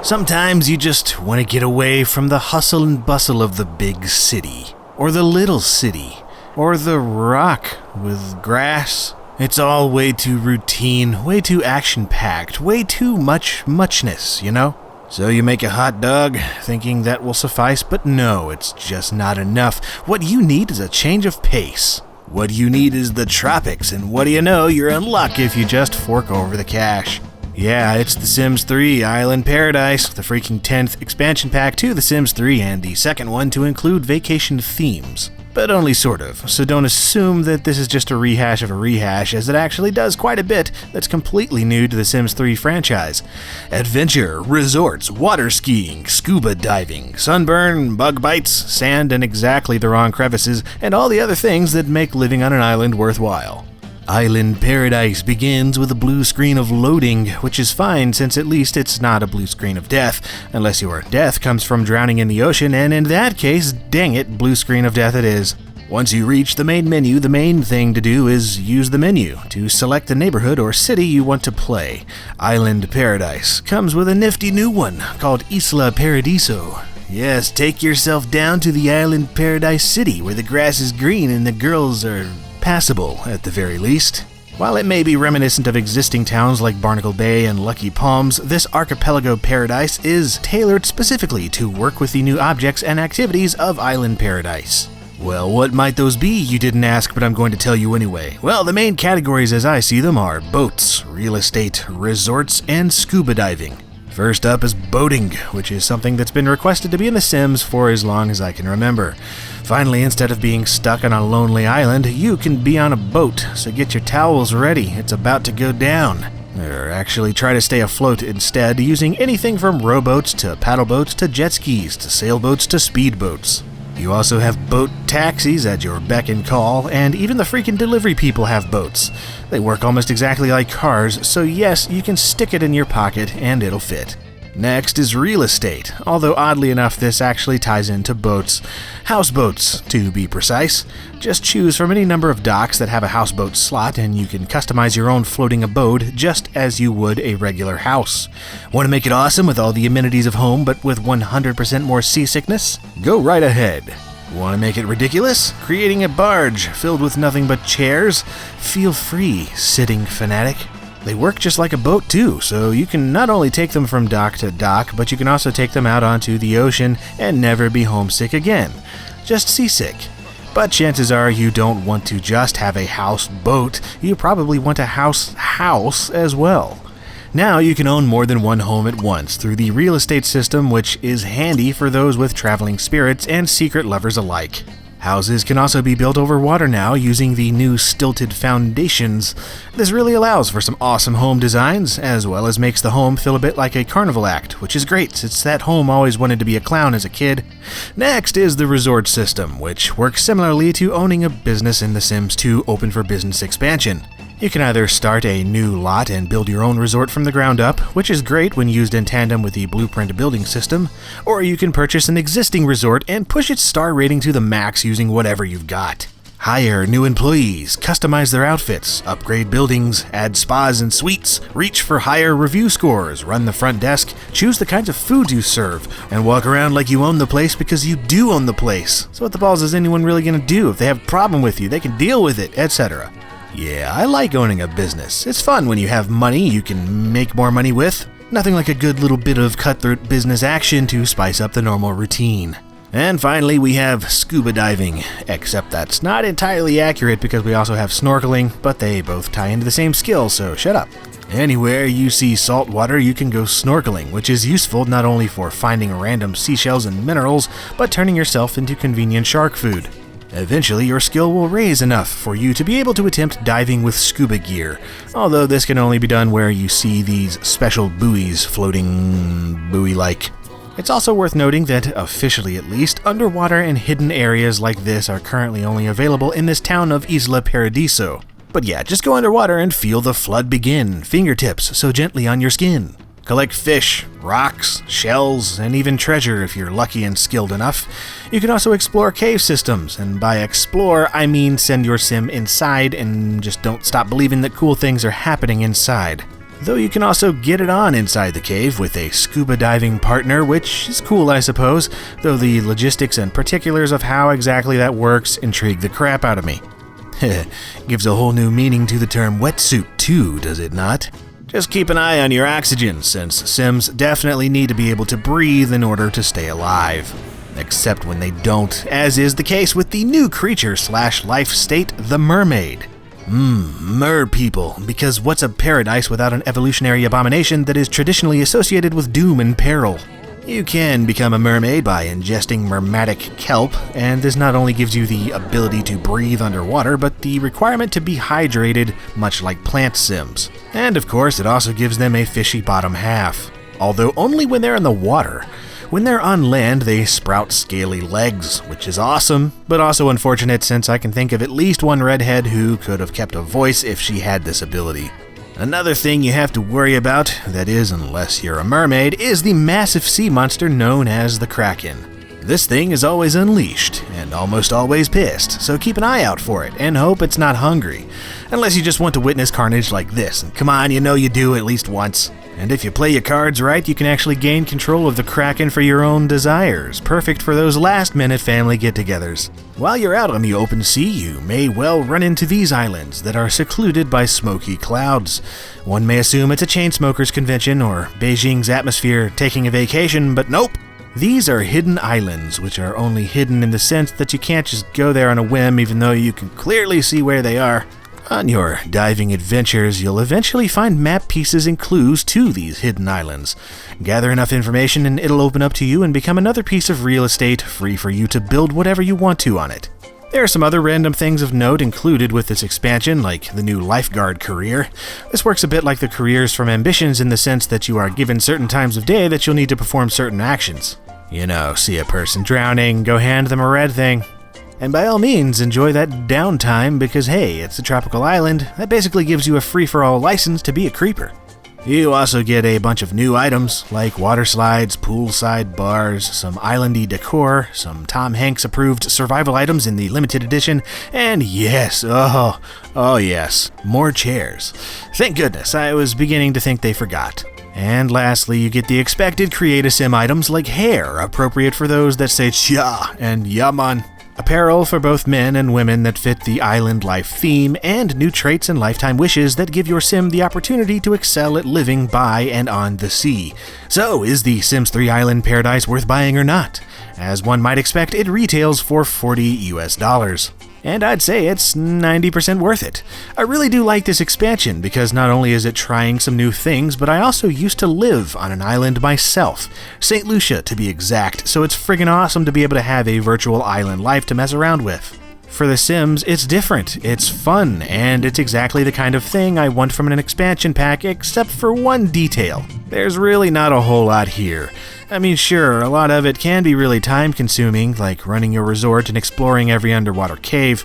Sometimes you just want to get away from the hustle and bustle of the big city, or the little city, or the rock with grass. It's all way too routine, way too action-packed, way too muchness, you know? So you make a hot dog, thinking that will suffice, but no, it's just not enough. What you need is a change of pace. What you need is the tropics, and what do you know, you're in luck if you just fork over the cash. Yeah, it's The Sims 3 Island Paradise, the freaking 10th expansion pack to The Sims 3 and the second one to include vacation themes. But only sort of, so don't assume that this is just a rehash of a rehash, as it actually does quite a bit that's completely new to the Sims 3 franchise. Adventure, resorts, water skiing, scuba diving, sunburn, bug bites, sand in exactly the wrong crevices, and all the other things that make living on an island worthwhile. Island Paradise begins with a blue screen of loading, which is fine since at least it's not a blue screen of death, unless your death comes from drowning in the ocean, and in that case, dang it, blue screen of death it is. Once you reach the main menu, the main thing to do is use the menu to select the neighborhood or city you want to play. Island Paradise comes with a nifty new one called Isla Paradiso. Yes, take yourself down to the Island Paradise City where the grass is green and the girls are passable, at the very least. While it may be reminiscent of existing towns like Barnacle Bay and Lucky Palms, this archipelago paradise is tailored specifically to work with the new objects and activities of Island Paradise. Well, what might those be, you didn't ask, but I'm going to tell you anyway. Well, the main categories as I see them are boats, real estate, resorts, and scuba diving. First up is boating, which is something that's been requested to be in The Sims for as long as I can remember. Finally, instead of being stuck on a lonely island, you can be on a boat, so get your towels ready, it's about to go down. Or actually try to stay afloat instead, using anything from rowboats to paddle boats to jet skis to sailboats to speedboats. You also have boat taxis at your beck and call, and even the freaking delivery people have boats. They work almost exactly like cars, so yes, you can stick it in your pocket and it'll fit. Next is real estate, although oddly enough this actually ties into boats. Houseboats, to be precise. Just choose from any number of docks that have a houseboat slot and you can customize your own floating abode just as you would a regular house. Want to make it awesome with all the amenities of home but with 100% more seasickness? Go right ahead. Want to make it ridiculous? Creating a barge filled with nothing but chairs? Feel free, sitting fanatic. They work just like a boat too, so you can not only take them from dock to dock, but you can also take them out onto the ocean and never be homesick again. Just seasick. But chances are you don't want to just have a houseboat, you probably want a house as well. Now you can own more than one home at once through the real estate system, which is handy for those with traveling spirits and secret lovers alike. Houses can also be built over water now using the new stilted foundations. This really allows for some awesome home designs, as well as makes the home feel a bit like a carnival act, which is great since that home always wanted to be a clown as a kid. Next is the resort system, which works similarly to owning a business in The Sims 2 Open for Business expansion. You can either start a new lot and build your own resort from the ground up, which is great when used in tandem with the Blueprint building system, or you can purchase an existing resort and push its star rating to the max using whatever you've got. Hire new employees, customize their outfits, upgrade buildings, add spas and suites, reach for higher review scores, run the front desk, choose the kinds of foods you serve, and walk around like you own the place because you do own the place. So what the balls is anyone really going to do? If they have a problem with you, they can deal with it, etc. Yeah, I like owning a business. It's fun when you have money you can make more money with. Nothing like a good little bit of cutthroat business action to spice up the normal routine. And finally, we have scuba diving, except that's not entirely accurate because we also have snorkeling, but they both tie into the same skill, so shut up. Anywhere you see salt water, you can go snorkeling, which is useful not only for finding random seashells and minerals, but turning yourself into convenient shark food. Eventually, your skill will raise enough for you to be able to attempt diving with scuba gear, although this can only be done where you see these special buoys floating buoy-like. It's also worth noting that, officially at least, underwater and hidden areas like this are currently only available in this town of Isla Paradiso. But yeah, just go underwater and feel the flood begin, fingertips so gently on your skin. Collect fish, rocks, shells, and even treasure if you're lucky and skilled enough. You can also explore cave systems, and by explore, I mean send your sim inside and just don't stop believing that cool things are happening inside. Though you can also get it on inside the cave with a scuba diving partner, which is cool I suppose, though the logistics and particulars of how exactly that works intrigue the crap out of me. Gives a whole new meaning to the term wetsuit too, does it not? Just keep an eye on your oxygen, since Sims definitely need to be able to breathe in order to stay alive. Except when they don't, as is the case with the new creature/life state, the mermaid. Mer people, because what's a paradise without an evolutionary abomination that is traditionally associated with doom and peril? You can become a mermaid by ingesting mermatic kelp, and this not only gives you the ability to breathe underwater, but the requirement to be hydrated, much like plant sims. And of course, it also gives them a fishy bottom half, although only when they're in the water. When they're on land, they sprout scaly legs, which is awesome, but also unfortunate since I can think of at least one redhead who could have kept a voice if she had this ability. Another thing you have to worry about, that is, unless you're a mermaid, is the massive sea monster known as the Kraken. This thing is always unleashed, and almost always pissed, so keep an eye out for it, and hope it's not hungry. Unless you just want to witness carnage like this, and come on, you know you do at least once. And if you play your cards right, you can actually gain control of the Kraken for your own desires, perfect for those last-minute family get-togethers. While you're out on the open sea, you may well run into these islands that are secluded by smoky clouds. One may assume it's a Chainsmokers convention or Beijing's atmosphere taking a vacation, but nope! These are hidden islands, which are only hidden in the sense that you can't just go there on a whim even though you can clearly see where they are. On your diving adventures, you'll eventually find map pieces and clues to these hidden islands. Gather enough information and it'll open up to you and become another piece of real estate free for you to build whatever you want to on it. There are some other random things of note included with this expansion, like the new lifeguard career. This works a bit like the careers from Ambitions in the sense that you are given certain times of day that you'll need to perform certain actions. You know, see a person drowning, go hand them a red thing. And by all means, enjoy that downtime because hey, it's a tropical island that basically gives you a free-for-all license to be a creeper. You also get a bunch of new items like water slides, poolside bars, some islandy decor, some Tom Hanks approved survival items in the limited edition, and yes, oh yes, more chairs. Thank goodness, I was beginning to think they forgot. And lastly, you get the expected Create-A-Sim items like hair, appropriate for those that say cha and yaman. Apparel for both men and women that fit the island life theme, and new traits and lifetime wishes that give your sim the opportunity to excel at living by and on the sea. So, is the Sims 3 Island Paradise worth buying or not? As one might expect, it retails for $40 US. And I'd say it's 90% worth it. I really do like this expansion because not only is it trying some new things, but I also used to live on an island myself, St. Lucia to be exact, so it's friggin' awesome to be able to have a virtual island life to mess around with. For The Sims, it's different, it's fun, and it's exactly the kind of thing I want from an expansion pack except for one detail. There's really not a whole lot here. I mean, sure, a lot of it can be really time-consuming, like running your resort and exploring every underwater cave,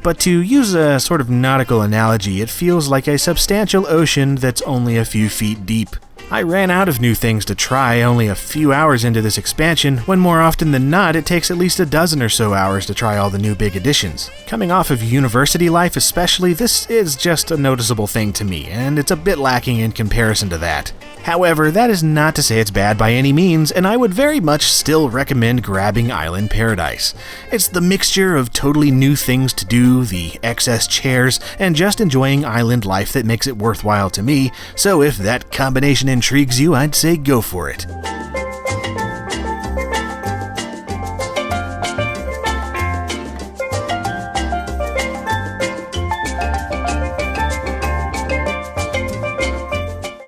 but to use a sort of nautical analogy, it feels like a substantial ocean that's only a few feet deep. I ran out of new things to try only a few hours into this expansion, when more often than not it takes at least a dozen or so hours to try all the new big additions. Coming off of university life especially, this is just a noticeable thing to me, and it's a bit lacking in comparison to that. However, that is not to say it's bad by any means, and I would very much still recommend grabbing Island Paradise. It's the mixture of totally new things to do, the excess chairs, and just enjoying island life that makes it worthwhile to me, so if that combination intrigues you, I'd say go for it.